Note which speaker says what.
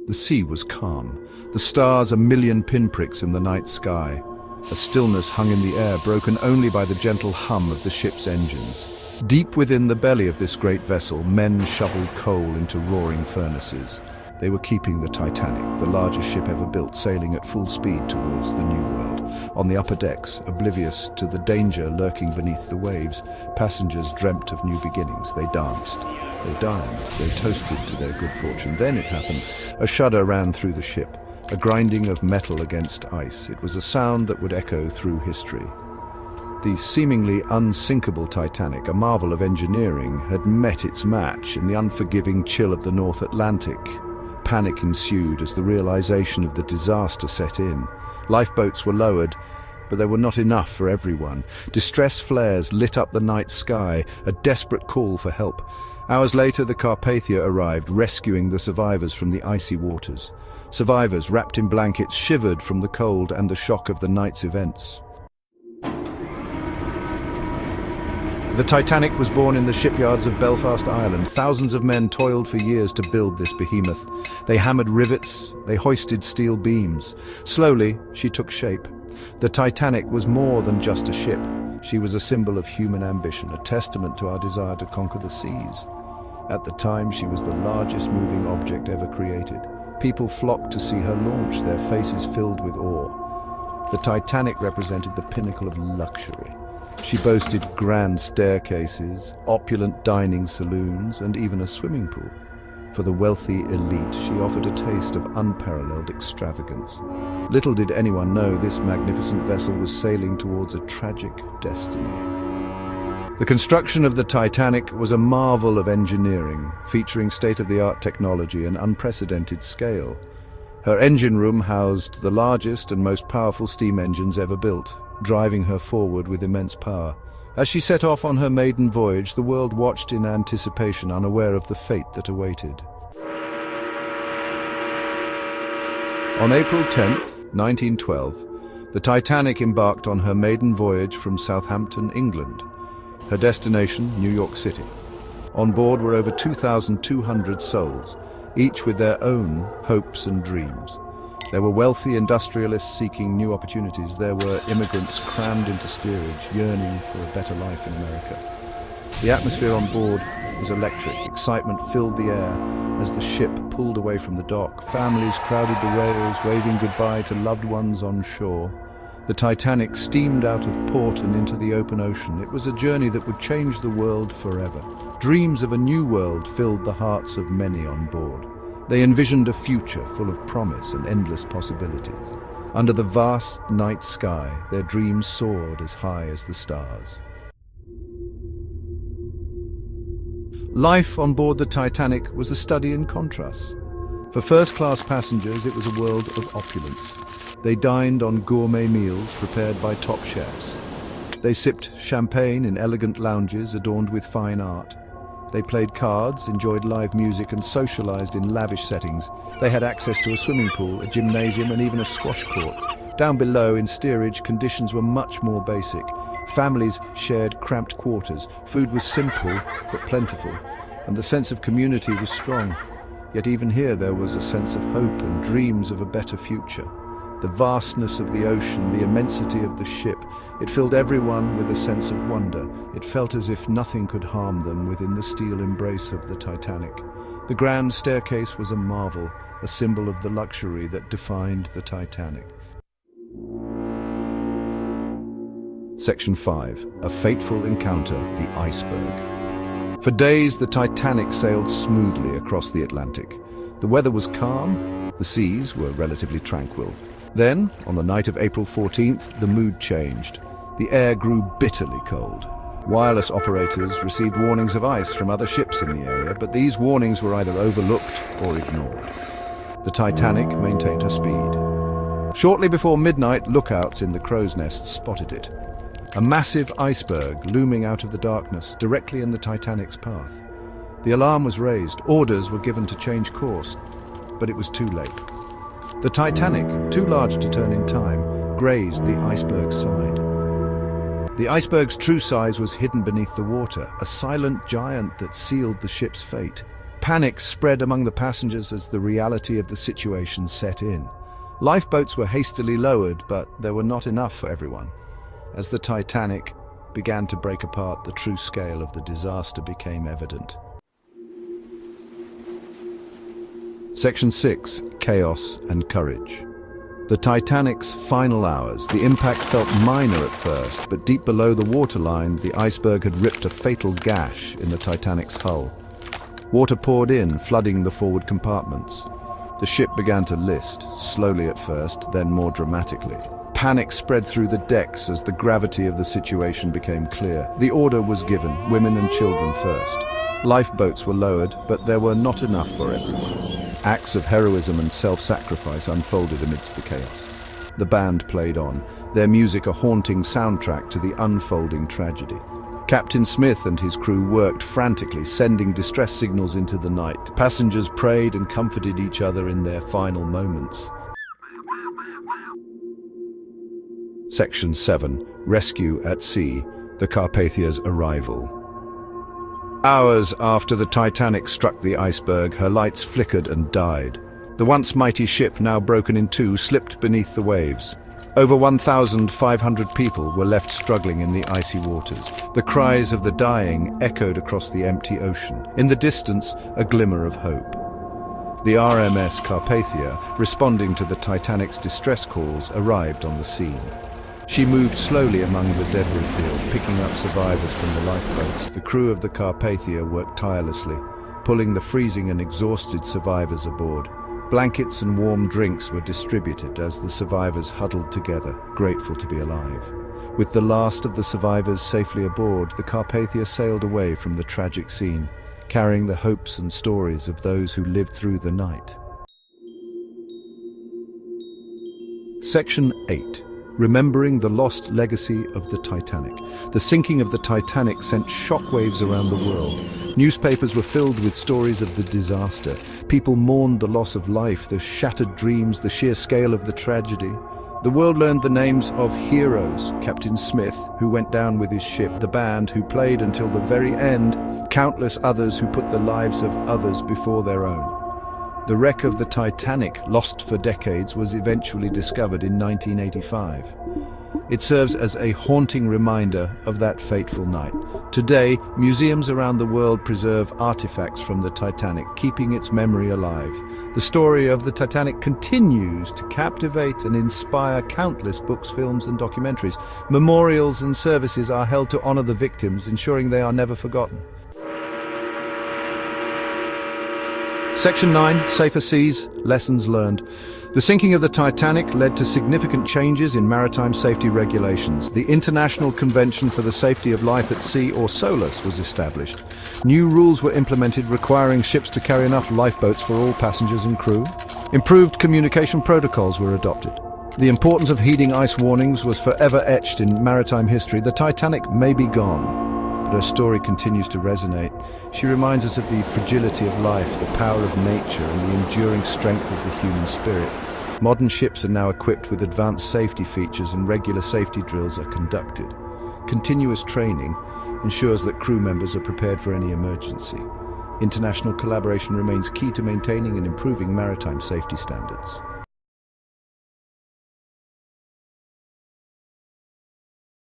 Speaker 1: The sea was calm, the stars a million pinpricks in the night sky. A stillness hung in the air, broken only by the gentle hum of the ship's engines. Deep within the belly of this great vessel, men shoveled coal into roaring furnaces. They were keeping the Titanic, the largest ship ever built, sailing at full speed towards the New World. On the upper decks, oblivious to the danger lurking beneath the waves, passengers dreamt of new beginnings. They danced, they dined, they toasted to their good fortune. Then it happened. A shudder ran through the ship, a grinding of metal against ice. It was a sound that would echo through history. The seemingly unsinkable Titanic, a marvel of engineering, had met its match in the unforgiving chill of the North Atlantic. Panic ensued as the realization of the disaster set in. Lifeboats were lowered, but they were not enough for everyone. Distress flares lit up the night sky, a desperate call for help. Hours later, the Carpathia arrived, rescuing the survivors from the icy waters. Survivors, wrapped in blankets, shivered from the cold and the shock of the night's events. The Titanic was born in the shipyards of Belfast, Ireland. Thousands of men toiled for years to build this behemoth. They hammered rivets, they hoisted steel beams. Slowly, she took shape. The Titanic was more than just a ship. She was a symbol of human ambition, a testament to our desire to conquer the seas. At the time, she was the largest moving object ever created. People flocked to see her launch, their faces filled with awe. The Titanic represented the pinnacle of luxury. She boasted grand staircases, opulent dining saloons, and even a swimming pool. For the wealthy elite, she offered a taste of unparalleled extravagance. Little did anyone know this magnificent vessel was sailing towards a tragic destiny. The construction of the Titanic was a marvel of engineering, featuring state-of-the-art technology and unprecedented scale. Her engine room housed the largest and most powerful steam engines ever built, driving her forward with immense power. As she set off on her maiden voyage, the world watched in anticipation, unaware of the fate that awaited. On April 10th, 1912, the Titanic embarked on her maiden voyage from Southampton, England. Her destination, New York City. On board were over 2,200 souls, each with their own hopes and dreams. There were wealthy industrialists seeking new opportunities. There were immigrants crammed into steerage, yearning for a better life in America. The atmosphere on board was electric. Excitement filled the air as the ship pulled away from the dock. Families crowded the rails, waving goodbye to loved ones on shore. The Titanic steamed out of port and into the open ocean. It was a journey that would change the world forever. Dreams of a new world filled the hearts of many on board. They envisioned a future full of promise and endless possibilities. Under the vast night sky, their dreams soared as high as the stars. Life on board the Titanic was a study in contrasts. For first-class passengers, it was a world of opulence. They dined on gourmet meals prepared by top chefs. They sipped champagne in elegant lounges adorned with fine art. They played cards, enjoyed live music, and socialized in lavish settings. They had access to a swimming pool, a gymnasium, and even a squash court. Down below, in steerage, conditions were much more basic. Families shared cramped quarters. Food was simple but plentiful, and the sense of community was strong. Yet even here there was a sense of hope and dreams of a better future. The vastness of the ocean, the immensity of the ship, it filled everyone with a sense of wonder. It felt as if nothing could harm them within the steel embrace of the Titanic. The grand staircase was a marvel, a symbol of the luxury that defined the Titanic. Section 5. A fateful encounter, the iceberg. For days, the Titanic sailed smoothly across the Atlantic. The weather was calm, the seas were relatively tranquil. Then, on the night of April 14th, the mood changed. The air grew bitterly cold. Wireless operators received warnings of ice from other ships in the area, but these warnings were either overlooked or ignored. The Titanic maintained her speed. Shortly before midnight, lookouts in the crow's nest spotted it. A massive iceberg looming out of the darkness, directly in the Titanic's path. The alarm was raised. Orders were given to change course, but it was too late. The Titanic, too large to turn in time, grazed the iceberg's side. The iceberg's true size was hidden beneath the water, a silent giant that sealed the ship's fate. Panic spread among the passengers as the reality of the situation set in. Lifeboats were hastily lowered, but there were not enough for everyone. As the Titanic began to break apart, the true scale of the disaster became evident. Section 6. Chaos and Courage. The Titanic's final hours. The impact felt minor at first, but deep below the waterline, the iceberg had ripped a fatal gash in the Titanic's hull. Water poured in, flooding the forward compartments. The ship began to list, slowly at first, then more dramatically. Panic spread through the decks as the gravity of the situation became clear. The order was given, women and children first. Lifeboats were lowered, but there were not enough for everyone. Acts of heroism and self-sacrifice unfolded amidst the chaos. The band played on, their music a haunting soundtrack to the unfolding tragedy. Captain Smith and his crew worked frantically, sending distress signals into the night. Passengers prayed and comforted each other in their final moments. Section 7. Rescue at Sea. The Carpathia's arrival. Hours after the Titanic struck the iceberg, her lights flickered and died. The once mighty ship, now broken in two, slipped beneath the waves. Over 1,500 people were left struggling in the icy waters. The cries of the dying echoed across the empty ocean. In the distance, a glimmer of hope. The RMS Carpathia, responding to the Titanic's distress calls, arrived on the scene. She moved slowly among the debris field, picking up survivors from the lifeboats. The crew of the Carpathia worked tirelessly, pulling the freezing and exhausted survivors aboard. Blankets and warm drinks were distributed as the survivors huddled together, grateful to be alive. With the last of the survivors safely aboard, the Carpathia sailed away from the tragic scene, carrying the hopes and stories of those who lived through the night. Section 8. Remembering the lost legacy of the Titanic. The sinking of the Titanic sent shockwaves around the world. Newspapers were filled with stories of the disaster. People mourned the loss of life, the shattered dreams, the sheer scale of the tragedy. The world learned the names of heroes: Captain Smith, who went down with his ship, the band, who played until the very end, countless others who put the lives of others before their own. The wreck of the Titanic, lost for decades, was eventually discovered in 1985. It serves as a haunting reminder of that fateful night. Today, museums around the world preserve artifacts from the Titanic, keeping its memory alive. The story of the Titanic continues to captivate and inspire countless books, films, and documentaries. Memorials and services are held to honor the victims, ensuring they are never forgotten. Section 9. Safer Seas. Lessons learned. The sinking of the Titanic led to significant changes in maritime safety regulations. The International Convention for the Safety of Life at Sea, or SOLAS, was established. New rules were implemented requiring ships to carry enough lifeboats for all passengers and crew. Improved communication protocols were adopted. The importance of heeding ice warnings was forever etched in maritime history. The Titanic may be gone, but her story continues to resonate. She reminds us of the fragility of life, the power of nature, and the enduring strength of the human spirit. Modern ships are now equipped with advanced safety features, and regular safety drills are conducted. Continuous training ensures that crew members are prepared for any emergency. International collaboration remains key to maintaining and improving maritime safety standards.